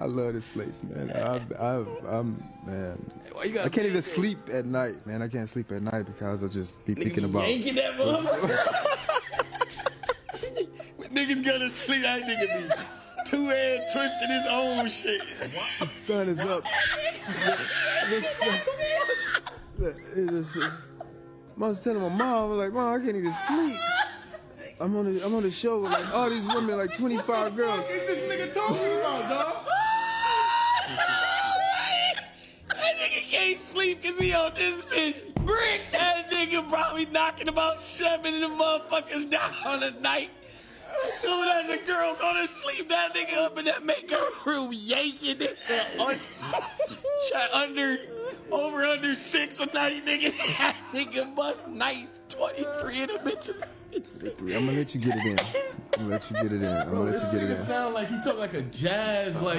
I love this place, man. I'm man. I can't even sleep at night, man. I can't sleep at night because I just be thinking about. Yanking that motherfucker. Niggas go to sleep, that nigga be two-head twisting his own shit. The sun is up. I was telling my mom, I was like, Mom, I can't even sleep. I'm on the show with like all these women, like 25 girls. What the fuck is this nigga talking about, dog? That nigga can't sleep because he on this bitch. Brick, that nigga probably knocking about 7 of the motherfuckers down at night. Soon as a girl go to sleep, that nigga up in that makeup room yanking it under 6 a night, nigga. That nigga bust nights, 23 of the bitches. I'm gonna let you get it in. I'm gonna let you get it in. Bro, this nigga sound like he talk like a jazz, like.